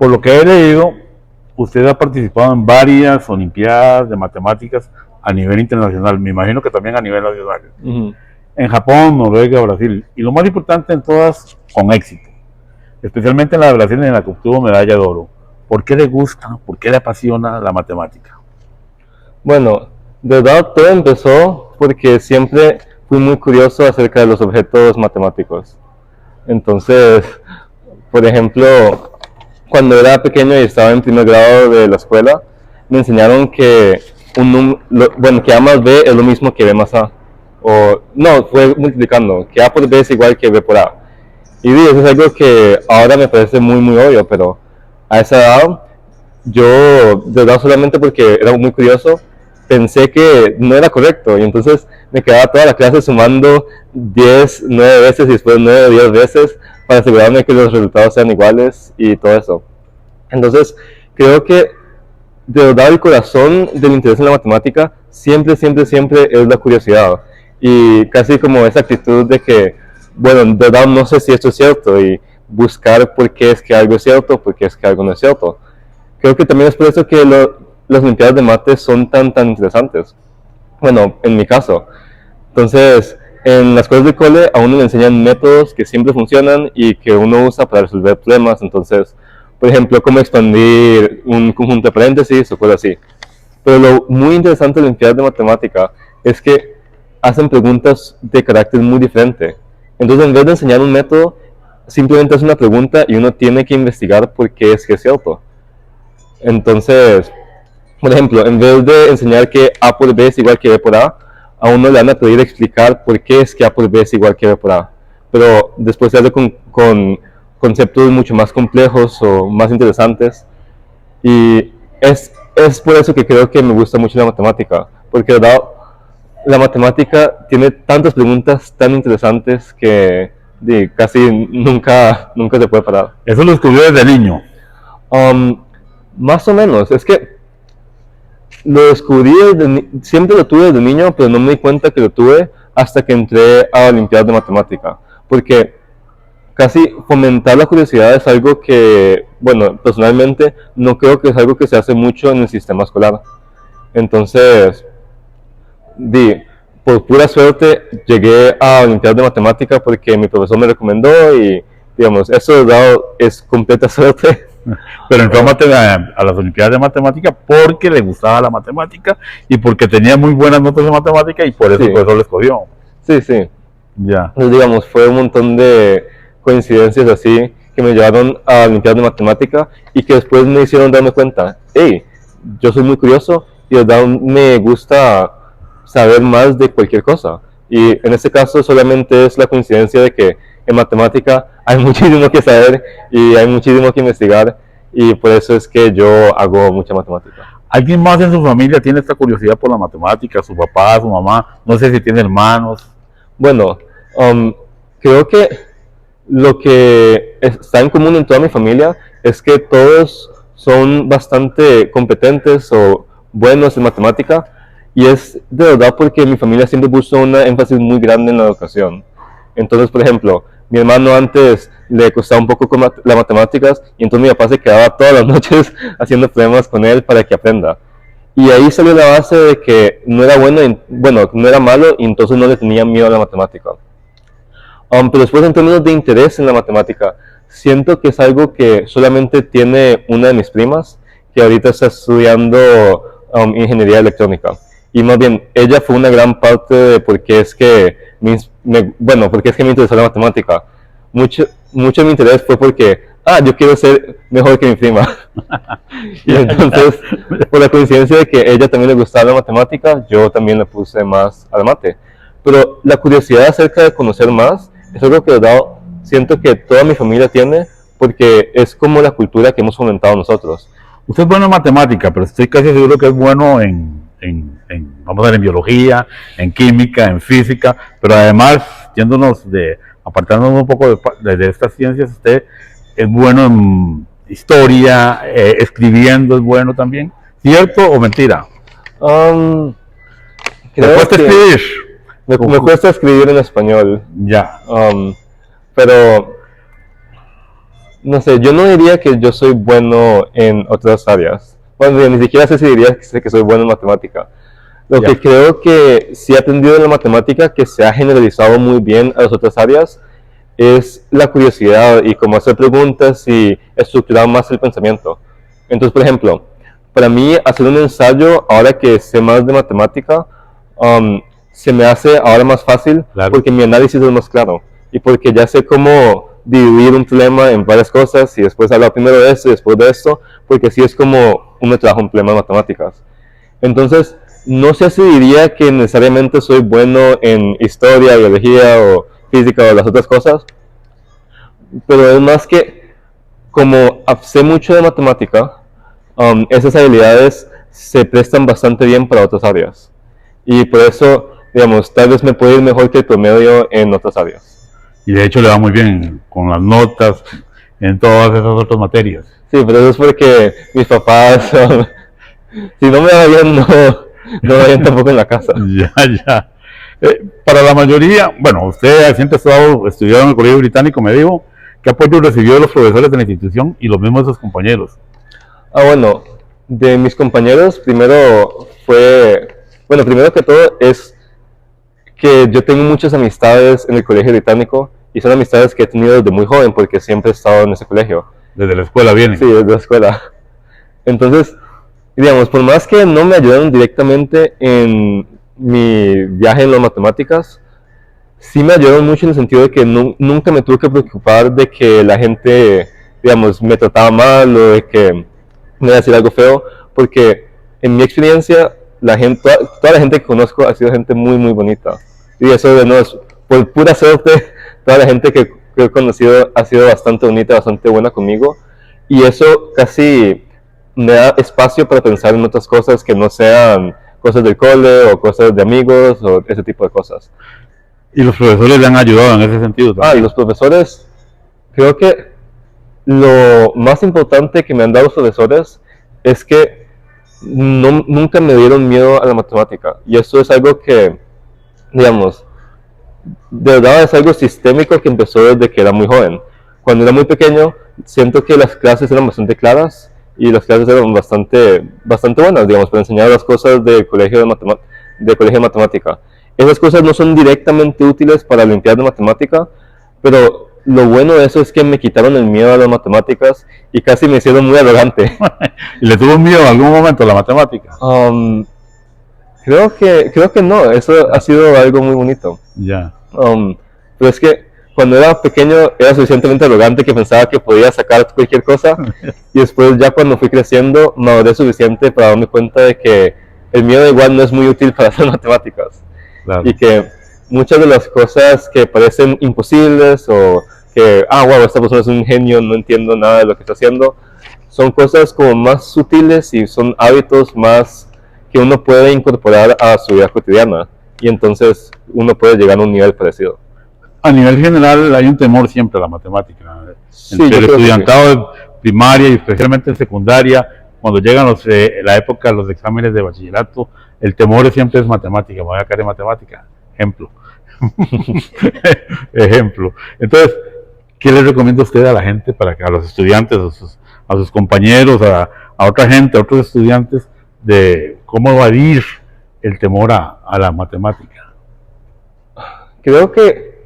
Por lo que he leído, usted ha participado en varias olimpiadas de matemáticas a nivel internacional, me imagino que también a nivel nacional. Ujú. En Japón, Noruega, Brasil, y lo más importante en todas, con éxito, especialmente en la de Brasil en la que obtuvo medalla de oro. ¿Por qué le gusta, por qué le apasiona la matemática? Bueno, de verdad todo empezó porque siempre fui muy curioso acerca de los objetos matemáticos. Entonces, por ejemplo, cuando era pequeño y estaba en primer grado de la escuela, me enseñaron que bueno, que A más B es lo mismo que B más A. O, no, fue multiplicando, que A por B es igual que B por A. Y eso es algo que ahora me parece muy, muy obvio, pero a esa edad, yo, de verdad, solamente porque era muy curioso, pensé que no era correcto. Y entonces me quedaba toda la clase sumando 10 9 veces y después 9 10 veces para asegurarme que los resultados sean iguales y todo eso. Entonces, creo que de verdad el corazón del interés en la matemática siempre, siempre, siempre es la curiosidad. Y casi como esa actitud de que, bueno, de verdad no sé si esto es cierto y buscar por qué es que algo es cierto, por qué es que algo no es cierto. Creo que también es por eso que las Olimpiadas de Mate son tan interesantes. Bueno, en mi caso. Entonces, en las escuelas de cole a uno le enseñan métodos que siempre funcionan y que uno usa para resolver problemas. Entonces, por ejemplo, cómo expandir un conjunto de paréntesis o cosas así. Pero lo muy interesante de la Olimpiada de Matemática es que hacen preguntas de carácter muy diferente. Entonces, en vez de enseñar un método, simplemente es una pregunta y uno tiene que investigar por qué es que es cierto. Entonces, por ejemplo, en vez de enseñar que A por B es igual que B por A uno le van a pedir explicar por qué es que A por B es igual que B por A. Pero después se hace con conceptos mucho más complejos o más interesantes. Y es por eso que creo que me gusta mucho la matemática. Porque, de verdad, la matemática tiene tantas preguntas tan interesantes que casi nunca se puede parar. Eso lo descubrió desde niño. Um, Más o menos, es que lo descubrí siempre lo tuve desde niño, pero no me di cuenta que lo tuve hasta que entré a la Olimpiada de Matemática. Porque casi fomentar la curiosidad es algo que, bueno, personalmente no creo que es algo que se hace mucho en el sistema escolar. Entonces, por pura suerte llegué a la Olimpiada de Matemática porque mi profesor me recomendó y, digamos, eso es completa suerte. Pero entró a las Olimpiadas de Matemática porque le gustaba la matemática y porque tenía muy buenas notas de matemática y por eso Sí. el profesor lo escogió. Sí, sí. Ya. Entonces, digamos, fue un montón de coincidencias así que me llevaron a la Olimpiada de Matemática y que después me hicieron darme cuenta, hey, yo soy muy curioso y de verdad me gusta saber más de cualquier cosa. Y en este caso solamente es la coincidencia de que en matemática hay muchísimo que saber y hay muchísimo que investigar y por eso es que yo hago mucha matemática. ¿Alguien más en su familia tiene esta curiosidad por la matemática? ¿Su papá, su mamá? No sé si tiene hermanos. Bueno, creo que lo que está en común en toda mi familia es que todos son bastante competentes o buenos en matemática y es de verdad porque mi familia siempre puso un énfasis muy grande en la educación. Entonces, por ejemplo, mi hermano antes le costaba un poco con las matemáticas y entonces mi papá se quedaba todas las noches haciendo problemas con él para que aprenda. Y ahí salió la base de que no era bueno, no era malo y entonces no le tenía miedo a la matemática. Pero después en términos de interés en la matemática, siento que es algo que solamente tiene una de mis primas, que ahorita está estudiando ingeniería electrónica. Y más bien, ella fue una gran parte de por qué es que por qué es que me interesó la matemática. Mucho de mi interés fue porque, yo quiero ser mejor que mi prima. Y entonces, por la coincidencia de que ella también le gustaba la matemática, yo también le puse más al mate. Pero la curiosidad acerca de conocer más es algo que siento que toda mi familia tiene porque es como la cultura que hemos fomentado nosotros. Usted es bueno en matemática, pero estoy casi seguro que es bueno vamos a ver, en biología, en química, en física, pero además, apartándonos un poco de estas ciencias, usted es bueno en historia, escribiendo es bueno también. ¿Cierto o mentira? ¿Me cuesta escribir? Me cuesta escribir en español. Ya. Pero no sé, yo no diría que yo soy bueno en otras áreas. Bueno, ni siquiera sé si diría que soy bueno en matemática. Lo Ya. que creo que sí he aprendido en la matemática, que se ha generalizado muy bien a las otras áreas, es la curiosidad y cómo hacer preguntas y estructurar más el pensamiento. Entonces, por ejemplo, para mí hacer un ensayo, ahora que sé más de matemática, se me hace ahora más fácil Claro. porque mi análisis es más claro y porque ya sé cómo dividir un problema en varias cosas y después hablar primero de esto y después de esto, porque así es como uno trabaja un problema de matemáticas. Entonces, no sé si diría que necesariamente soy bueno en historia, biología o física o las otras cosas, pero es más que como sé mucho de matemática, esas habilidades se prestan bastante bien para otras áreas. Y por eso, digamos, tal vez me puede ir mejor que el promedio en otras áreas. Y de hecho le va muy bien con las notas en todas esas otras materias. Sí, pero eso es porque mis papás, si no me va bien, no me va bien tampoco en la casa. Ya, ya. Para la mayoría, bueno, usted siempre ha estado estudiando en el Colegio Británico, me dijo, ¿qué apoyo recibió de los profesores de la institución y los mismos de sus compañeros? Bueno, de mis compañeros, primero que todo es que yo tengo muchas amistades en el Colegio Británico y son amistades que he tenido desde muy joven porque siempre he estado en ese colegio. Desde la escuela vienen. Sí, desde la escuela. Entonces, digamos, por más que no me ayudaron directamente en mi viaje en las matemáticas, sí me ayudaron mucho en el sentido de que nunca me tuve que preocupar de que la gente, digamos, me trataba mal o de que me iba a decir algo feo, porque en mi experiencia, toda la gente que conozco ha sido gente muy, muy bonita. Y eso de no es, por pura suerte, toda la gente que he conocido ha sido bastante bonita, bastante buena conmigo. Y eso casi me da espacio para pensar en otras cosas que no sean cosas del cole o cosas de amigos o ese tipo de cosas. Y los profesores le han ayudado en ese sentido también. Los profesores, creo que lo más importante que me han dado los profesores es que nunca me dieron miedo a la matemática. Y eso es algo que, digamos, de verdad es algo sistémico que empezó desde que era muy joven. Cuando era muy pequeño, siento que las clases eran bastante claras y las clases eran bastante buenas, digamos, para enseñar las cosas del colegio de matemática. Esas cosas no son directamente útiles para la Olimpiada de Matemática, pero lo bueno de eso es que me quitaron el miedo a las matemáticas y casi me hicieron muy arrogante. ¿Y le tuvo miedo en algún momento a la matemática? Creo que no, eso ha sido algo muy bonito. Ya. Pero es que cuando era pequeño era suficientemente arrogante que pensaba que podía sacar cualquier cosa y después ya cuando fui creciendo maduré suficiente para darme cuenta de que el miedo igual no es muy útil para hacer matemáticas. Claro. Y que muchas de las cosas que parecen imposibles o que, wow, esta persona es un genio, no entiendo nada de lo que está haciendo, son cosas como más sutiles y son hábitos más que uno puede incorporar a su vida cotidiana y entonces uno puede llegar a un nivel parecido. A nivel general hay un temor siempre a la matemática. Sí, Entre el yo creo que estudiantado de primaria y especialmente en secundaria, cuando llegan la época de los exámenes de bachillerato, el temor siempre es matemática, me voy a caer en matemática. Ejemplo. Ejemplo. Entonces, ¿qué le recomienda usted a la gente, a los estudiantes, a sus compañeros, a otra gente, a otros estudiantes, de cómo evadir el temor a la matemática? Creo que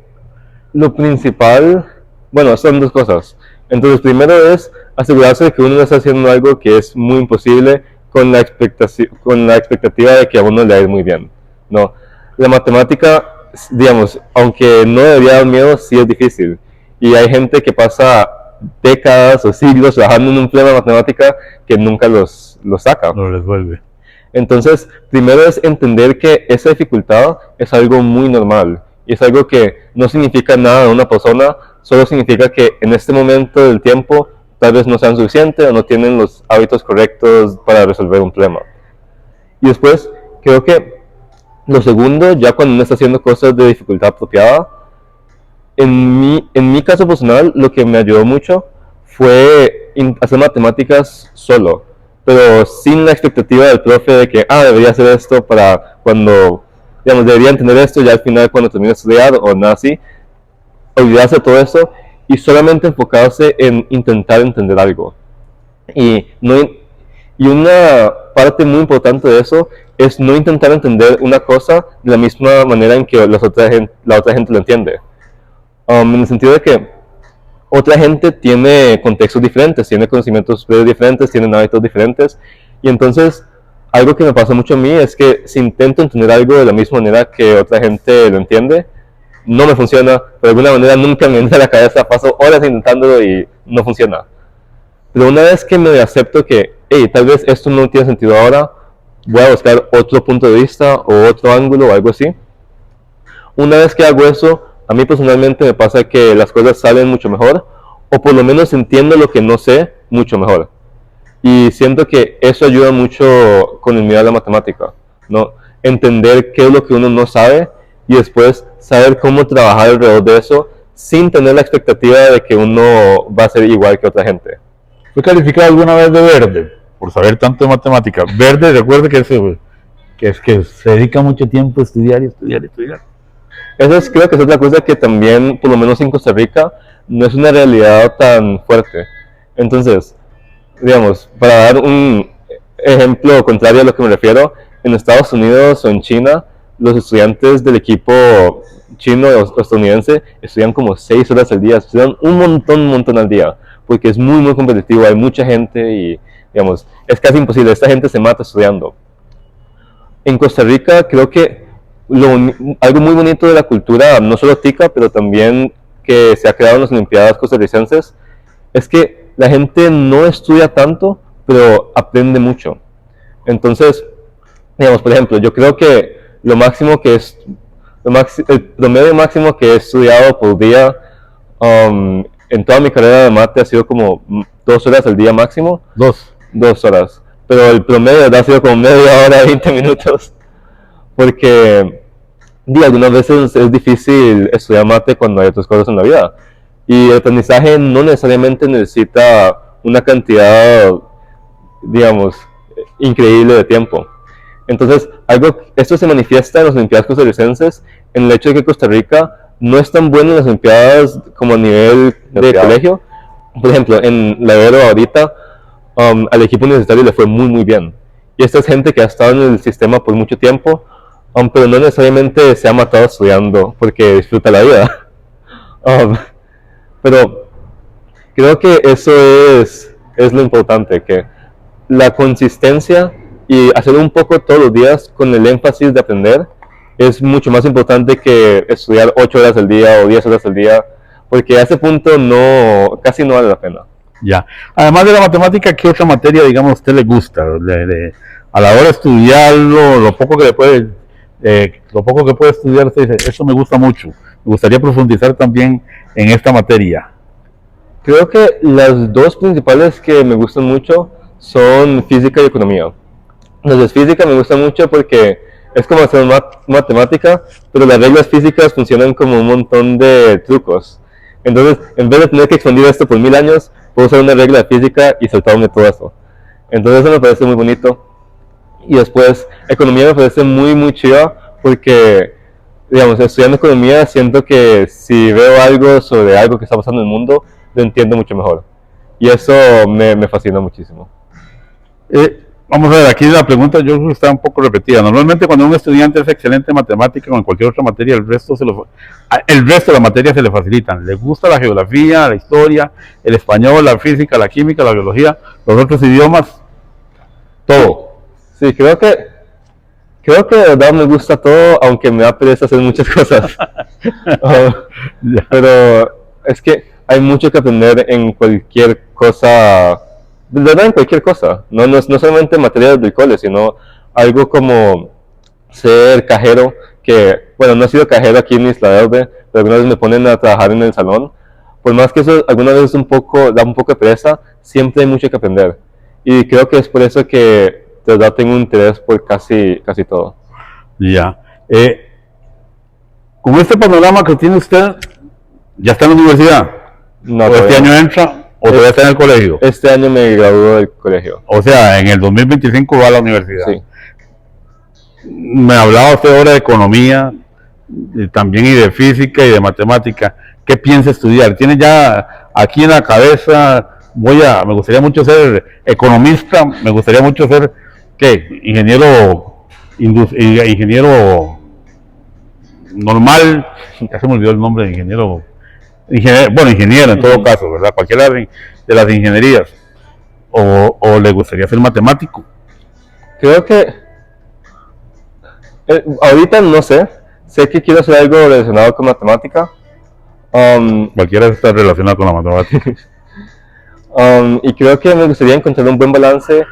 lo principal, bueno, son dos cosas. Entonces, primero es asegurarse de que uno no está haciendo algo que es muy imposible con la expectativa de que a uno le va muy bien. No, la matemática, digamos, aunque no debería dar miedo, sí es difícil. Y hay gente que pasa décadas o siglos trabajando en un problema de matemática que nunca los saca. Lo resuelve. Entonces, primero es entender que esa dificultad es algo muy normal y es algo que no significa nada de una persona, solo significa que en este momento del tiempo tal vez no sean suficientes o no tienen los hábitos correctos para resolver un problema. Y después, creo que lo segundo, ya cuando uno está haciendo cosas de dificultad apropiada, en mi caso personal, lo que me ayudó mucho fue hacer matemáticas solo, pero sin la expectativa del profe de que, debería hacer esto para cuando, digamos, debería entender esto ya al final cuando termine de estudiar o nada así, olvidarse de todo eso y solamente enfocarse en intentar entender algo. Y, no, y una parte muy importante de eso es no intentar entender una cosa de la misma manera en que la otra gente lo entiende. En el sentido de que otra gente tiene contextos diferentes, tiene conocimientos diferentes, tienen hábitos diferentes, y entonces algo que me pasa mucho a mí es que si intento entender algo de la misma manera que otra gente lo entiende, no me funciona, de alguna manera nunca me entra a la cabeza, paso horas intentándolo y no funciona. Pero una vez que me acepto que, hey, tal vez esto no tiene sentido ahora, voy a buscar otro punto de vista o otro ángulo o algo así. Una vez que hago eso, a mí personalmente me pasa que las cosas salen mucho mejor, o por lo menos entiendo lo que no sé mucho mejor. Y siento que eso ayuda mucho con el miedo a la matemática, ¿no? Entender qué es lo que uno no sabe y después saber cómo trabajar alrededor de eso sin tener la expectativa de que uno va a ser igual que otra gente. ¿Fue calificado alguna vez de verde? Por saber tanto de matemática. Verde, recuerde que se dedica mucho tiempo a estudiar y estudiar y estudiar. Eso creo que es otra cosa que también, por lo menos en Costa Rica, no es una realidad tan fuerte. Entonces, digamos, para dar un ejemplo contrario a lo que me refiero, en Estados Unidos o en China, los estudiantes del equipo chino o estadounidense estudian como 6 horas al día, estudian un montón al día, porque es muy competitivo, hay mucha gente y, digamos, es casi imposible, esta gente se mata estudiando. En Costa Rica creo que algo muy bonito de la cultura, no solo tica, pero también que se ha creado en las Olimpiadas costarricenses, es que la gente no estudia tanto, pero aprende mucho. Entonces, digamos, por ejemplo, yo creo que el promedio máximo que he estudiado por día en toda mi carrera de mate ha sido como 2 horas al día máximo. 2 horas. Pero el promedio ha sido como media hora, 20 minutos. Porque algunas veces es difícil estudiar mate cuando hay otras cosas en la vida. Y el aprendizaje no necesariamente necesita una cantidad, digamos, increíble de tiempo. Entonces, esto se manifiesta en las Olimpiadas costarricenses en el hecho de que Costa Rica no es tan bueno en las Olimpiadas como a nivel de colegio. Por ejemplo, en la Ibero ahorita, al equipo universitario le fue muy bien. Y esta es gente que ha estado en el sistema por mucho tiempo, pero no necesariamente se ha matado estudiando porque disfruta la vida. Pero creo que eso es lo importante, que la consistencia y hacerlo un poco todos los días con el énfasis de aprender es mucho más importante que estudiar 8 horas al día o 10 horas al día, porque a ese punto casi no vale la pena. Ya. Además de la matemática, ¿qué otra materia, digamos, a usted le gusta? A la hora de estudiarlo, lo poco que puede estudiar, usted dice, eso me gusta mucho. Me gustaría profundizar también en esta materia. Creo que las dos principales que me gustan mucho son física y economía. Entonces, física me gusta mucho porque es como hacer matemática, pero las reglas físicas funcionan como un montón de trucos. Entonces, en vez de tener que expandir esto por 1000 años, puedo usar una regla de física y saltarme todo eso. Entonces, eso me parece muy bonito. Y después, economía me parece muy chida porque, digamos, estudiando economía siento que si veo algo sobre algo que está pasando en el mundo, lo entiendo mucho mejor. Y eso me fascina muchísimo. Vamos a ver, aquí la pregunta yo creo que está un poco repetida. Normalmente cuando un estudiante es excelente en matemática o en cualquier otra materia, el resto de las materias se le facilitan. Le gusta la geografía, la historia, el español, la física, la química, la biología, los otros idiomas, todo. Sí, creo que de verdad me gusta todo, aunque me da pereza hacer muchas cosas. Pero es que hay mucho que aprender en cualquier cosa, de verdad en cualquier cosa, no solamente en materias del cole, sino algo como ser cajero, que, bueno, no he sido cajero aquí en Isla Verde, pero algunas veces me ponen a trabajar en el salón. Por más que eso algunas veces da un poco de pereza, siempre hay mucho que aprender. Y creo que es por eso que de verdad tengo un interés por casi todo. Ya. Con este panorama que tiene usted, ¿ya está en la universidad? No, ¿O este año entra? ¿O todavía está en el colegio? Este año me graduó del colegio. O sea, en el 2025 va a la universidad. Sí. Me hablaba usted ahora de economía, también y de física y de matemática. qué piensa estudiar. ¿Tiene ya aquí en la cabeza, me gustaría mucho ser economista, me gustaría mucho ser, ¿qué? Ingeniero normal, ya se me olvidó el nombre de ingeniero en todo caso, ¿verdad? Cualquiera de las ingenierías. O le gustaría ser matemático. Creo que ahorita no sé que quiero hacer algo relacionado con matemática. Cualquiera está relacionado con la matemática. Y creo que me gustaría encontrar un buen balance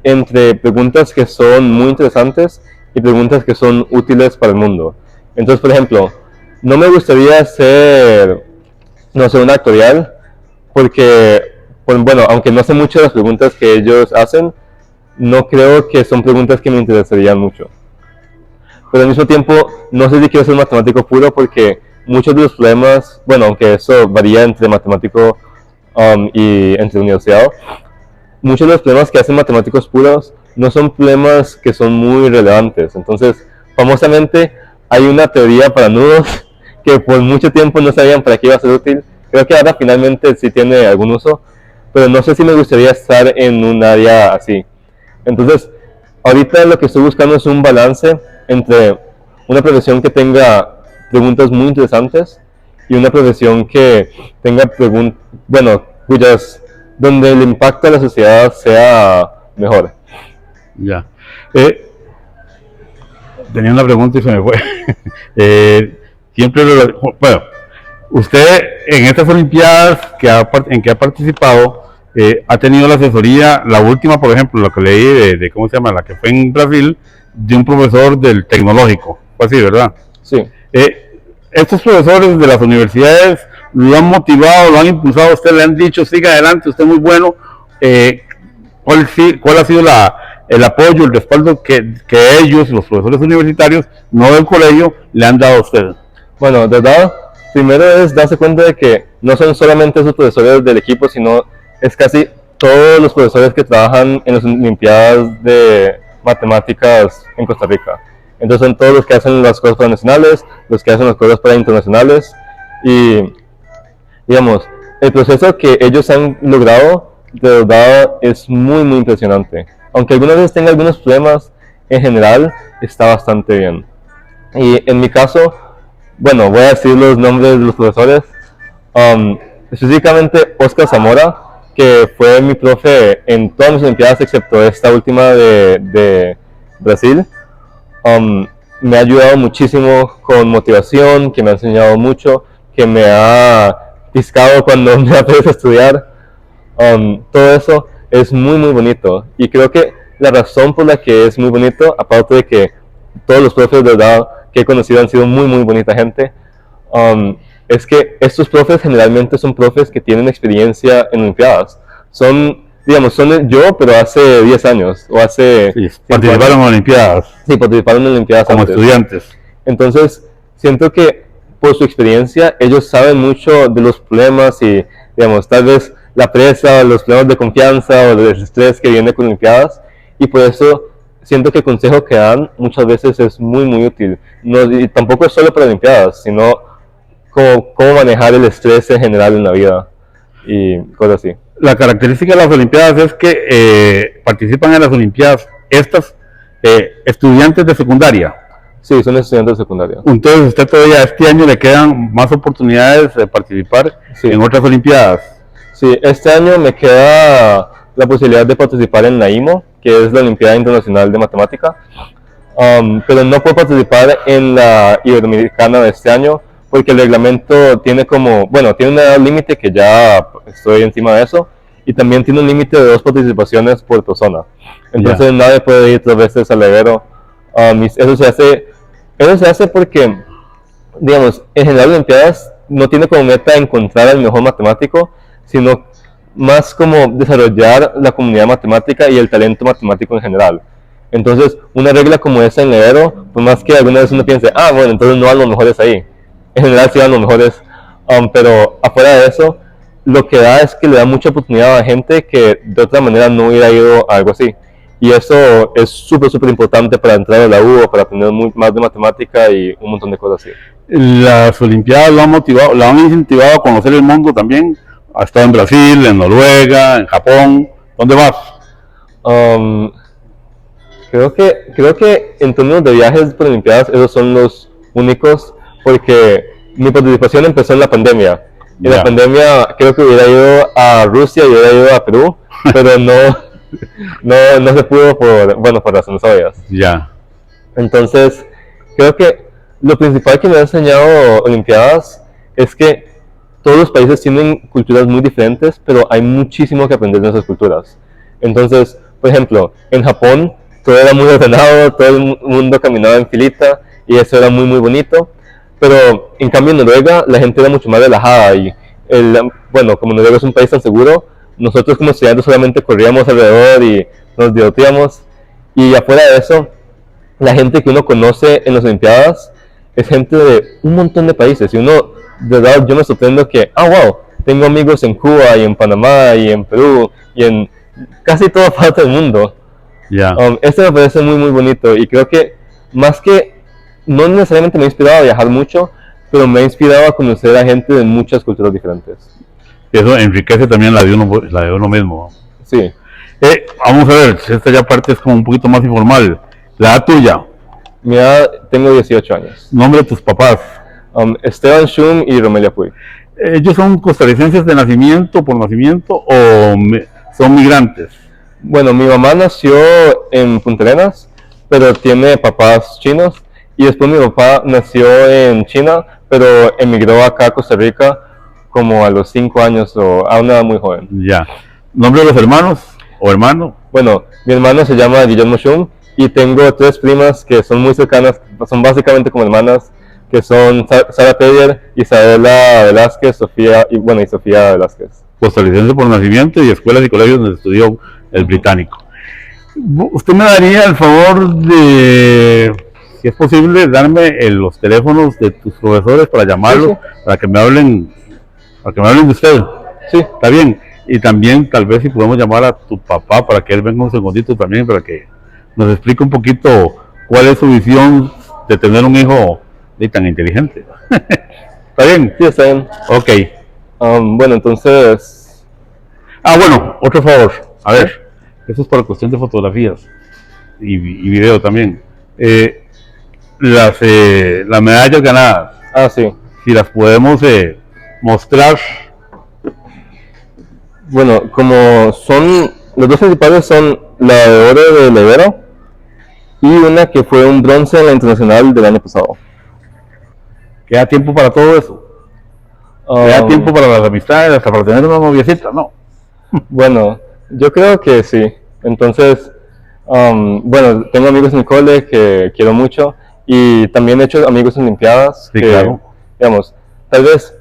entre preguntas que son muy interesantes y preguntas que son útiles para el mundo. Entonces, por ejemplo, no me gustaría ser, no sé, un actuarial, porque, pues, bueno, aunque no sé mucho de las preguntas que ellos hacen, no creo que son preguntas que me interesarían mucho. Pero al mismo tiempo, no sé si quiero ser matemático puro, porque muchos de los problemas, bueno, aunque eso varía entre matemático y entre universidad, muchos de los problemas que hacen matemáticos puros no son problemas que son muy relevantes. Entonces, famosamente, hay una teoría para nudos que por mucho tiempo no sabían para qué iba a ser útil. Creo que ahora finalmente sí tiene algún uso, pero no sé si me gustaría estar en un área así. Entonces, ahorita lo que estoy buscando es un balance entre una profesión que tenga preguntas muy interesantes y una profesión que tenga preguntas, bueno, donde el impacto a la sociedad sea mejor. Ya. Tenía una pregunta y se me fue. Bueno, usted en estas Olimpiadas en que ha participado, ha tenido la asesoría, la última, por ejemplo, lo que leí ¿cómo se llama? La que fue en Brasil, de un profesor del tecnológico, fue así, ¿verdad? Sí. Estos profesores de las universidades lo han motivado, lo han impulsado, a usted le han dicho, siga adelante, usted es muy bueno. ¿Cuál ha sido el apoyo, el respaldo que ellos, los profesores universitarios, no del colegio, le han dado a usted? Bueno, de verdad, primero es darse cuenta de que no son solamente esos profesores del equipo, sino es casi todos los profesores que trabajan en las Olimpiadas de Matemáticas en Costa Rica. Entonces son todos los que hacen las cosas para nacionales, los que hacen las cosas para internacionales, y digamos, el proceso que ellos han logrado de verdad es muy muy impresionante. Aunque algunas veces tenga algunos problemas, en general está bastante bien. Y en mi caso, bueno, voy a decir los nombres de los profesores. Específicamente Oscar Zamora, que fue mi profe en todas mis olimpiadas excepto esta última de Brasil. Me ha ayudado muchísimo con motivación, que me ha enseñado mucho, que me ha piscado cuando me apetece estudiar. Todo eso es muy muy bonito, y creo que la razón por la que es muy bonito, aparte de que todos los profes de verdad que he conocido han sido muy muy bonita gente, es que estos profes generalmente son profes que tienen experiencia en olimpiadas. Digamos, son yo, pero hace 10 años, o hace... Sí, participaron en olimpiadas. Sí, participaron en olimpiadas como antes. Estudiantes. Entonces, siento que por su experiencia, ellos saben mucho de los problemas y, digamos, tal vez la presa, los problemas de confianza o del estrés que viene con olimpiadas, y por eso siento que el consejo que dan muchas veces es muy muy útil. Y tampoco es solo para olimpiadas, sino cómo manejar el estrés en general en la vida y cosas así. La característica de las olimpiadas es que participan en las olimpiadas estudiantes de secundaria. Sí, son estudiantes de secundaria. Entonces usted todavía este año le quedan más oportunidades de participar en otras olimpiadas. Sí, este año me queda la posibilidad de participar en la IMO, que es la Olimpiada Internacional de Matemática, pero no puedo participar en la Iberoamericana de este año porque el reglamento tiene tiene una edad límite, que ya estoy encima de eso, y también tiene un límite de 2 participaciones por persona. Entonces nadie puede ir 3 veces al evento. Eso se hace porque, digamos, en general las Olimpiadas no tiene como meta encontrar al mejor matemático, sino más como desarrollar la comunidad matemática y el talento matemático en general. Entonces, una regla como esa en Evero, por más que alguna vez uno piense, bueno, entonces no van los mejores ahí. En general sí van los mejores, pero afuera de eso, lo que da es que le da mucha oportunidad a gente que de otra manera no hubiera ido a algo así. Y eso es súper, súper importante para entrar a la U o para aprender más de matemática y un montón de cosas así. Las Olimpiadas lo han motivado, lo han incentivado a conocer el mundo también. Ha estado en Brasil, en Noruega, en Japón. ¿Dónde vas? Um, creo que en términos de viajes por Olimpiadas, esos son los únicos, porque mi participación empezó en la pandemia. En Ya. la pandemia creo que hubiera ido a Rusia y hubiera ido a Perú, pero no se pudo por razones obvias. Ya. Entonces, creo que lo principal que me ha enseñado Olimpiadas es que todos los países tienen culturas muy diferentes, pero hay muchísimo que aprender de esas culturas. Entonces, por ejemplo, en Japón todo era muy ordenado, todo el mundo caminaba en filita y eso era muy muy bonito, pero en cambio en Noruega la gente era mucho más relajada y bueno, como Noruega es un país tan seguro, nosotros como estudiantes solamente corríamos alrededor y nos divertíamos, y afuera de eso, la gente que uno conoce en las Olimpiadas es gente de un montón de países y uno, de verdad, yo me sorprendo que, wow, tengo amigos en Cuba y en Panamá y en Perú y en casi toda parte del mundo. Ya. Esto me parece muy muy bonito y creo que más que, no necesariamente me ha inspirado a viajar mucho, pero me ha inspirado a conocer a gente de muchas culturas diferentes. Eso enriquece también la de uno mismo. Sí, Vamos a ver, esta ya parte es como un poquito más informal. La edad tuya, mira, tengo 18 años. nombre de tus papás. Esteban Schum y Romelia Puy. ¿Ellos son costarricenses de nacimiento, por nacimiento, o son migrantes? Bueno, mi mamá nació en Punta Arenas, pero tiene papás chinos. Y después mi papá nació en China, pero emigró acá a Costa Rica como a los 5 años o a una edad muy joven. Ya. ¿Nombre de los hermanos o hermano? Bueno, mi hermano se llama Guillermo Schum y tengo 3 primas que son muy cercanas, son básicamente como hermanas, que son Sara Teller, Isabela Velázquez, y Sofía Velázquez. Costarricense por nacimiento y escuelas y colegios donde estudió el británico. ¿Usted me daría el favor de, si es posible, darme los teléfonos de tus profesores para llamarlos, Sí, sí. para que me hablen de usted? Sí, Está bien. Y también tal vez si podemos llamar a tu papá para que él venga un segundito también, para que nos explique un poquito cuál es su visión de tener un hijo tan inteligente. ¿Está bien? sí, está bien. Ok. Bueno, entonces, Bueno, otro favor. A ver, eso es para cuestión de fotografías y video también. Las medallas ganadas, sí. si las podemos mostrar. Bueno, como son, los dos principales son la de oro de Levero y una que fue un bronce en la internacional del año pasado. ¿Queda tiempo para todo eso? ¿Queda tiempo para las amistades, hasta para tener una noviecita? No. Bueno, yo creo que sí. Entonces, bueno, tengo amigos en el cole que quiero mucho y también he hecho amigos en Olimpiadas Sí, que, claro. digamos, tal vez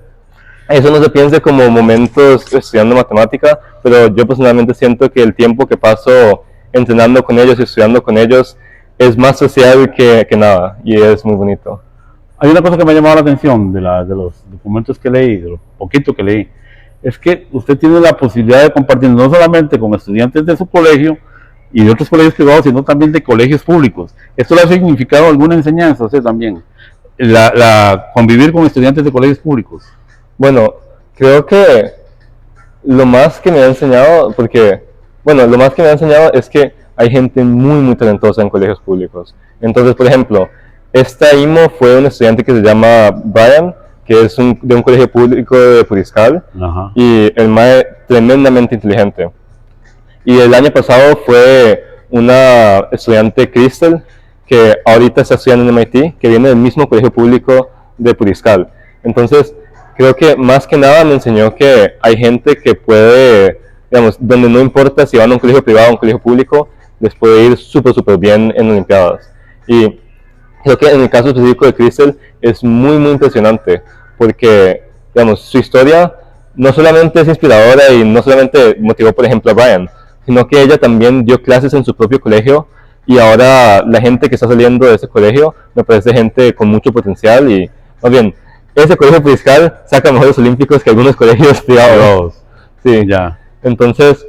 eso no se piense como momentos estudiando matemática, pero yo personalmente siento que el tiempo que paso entrenando con ellos y estudiando con ellos es más social que nada y es muy bonito. Hay una cosa que me ha llamado la atención de los documentos que leí, de lo poquito que leí, es que usted tiene la posibilidad de compartir no solamente con estudiantes de su colegio y de otros colegios privados, sino también de colegios públicos. ¿Esto le ha significado alguna enseñanza a usted también? Convivir con estudiantes de colegios públicos. Bueno, creo que lo más que me ha enseñado, lo más que me ha enseñado es que hay gente muy, muy talentosa en colegios públicos. Entonces, por ejemplo, esta IMO fue un estudiante que se llama Brian, que es de un colegio público de Puriscal, Ajá. y el mae tremendamente inteligente. Y el año pasado fue una estudiante, Crystal, que ahorita está estudiando en MIT, que viene del mismo colegio público de Puriscal. Entonces, creo que más que nada me enseñó que hay gente que puede, digamos, donde no importa si van a un colegio privado o un colegio público, les puede ir súper, súper bien en Olimpiadas. Y creo que en el caso específico de Crystal es muy, muy impresionante, porque, digamos, su historia no solamente es inspiradora y no solamente motivó, por ejemplo, a Brian, sino que ella también dio clases en su propio colegio y ahora la gente que está saliendo de ese colegio me parece gente con mucho potencial y, más bien, ese colegio fiscal saca mejores olímpicos que algunos colegios privados. Sí, Ya. entonces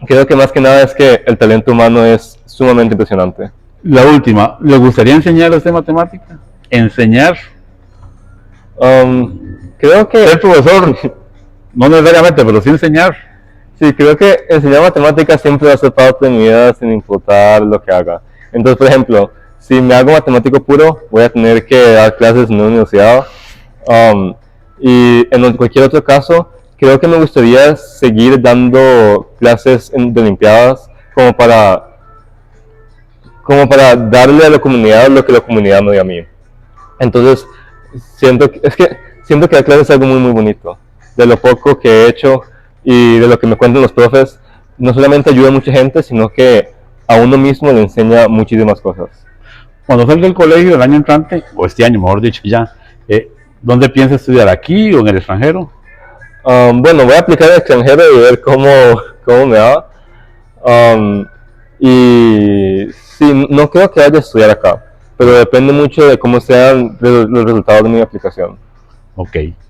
creo que más que nada es que el talento humano es sumamente impresionante. La última, ¿le gustaría enseñar a usted matemática? ¿Enseñar? Creo que Ser profesor, no necesariamente, pero sí enseñar. sí, creo que enseñar matemáticas siempre va a ser parte de mi vida sin importar lo que haga. Entonces, por ejemplo, si me hago matemático puro, voy a tener que dar clases en una universidad. Y en cualquier otro caso, creo que me gustaría seguir dando clases de Olimpiadas como para darle a la comunidad lo que la comunidad me dio a mí. Entonces, siento que dar clases es algo muy, muy bonito. De lo poco que he hecho y de lo que me cuentan los profes, no solamente ayuda a mucha gente, sino que a uno mismo le enseña muchísimas cosas. Cuando salga del colegio el año entrante, o este año, mejor dicho, ya, ¿dónde piensa estudiar? ¿Aquí o en el extranjero? Bueno, voy a aplicar al extranjero y ver cómo me va. Y sí, no creo que vaya a estudiar acá, pero depende mucho de cómo sean los resultados de mi aplicación. Ok.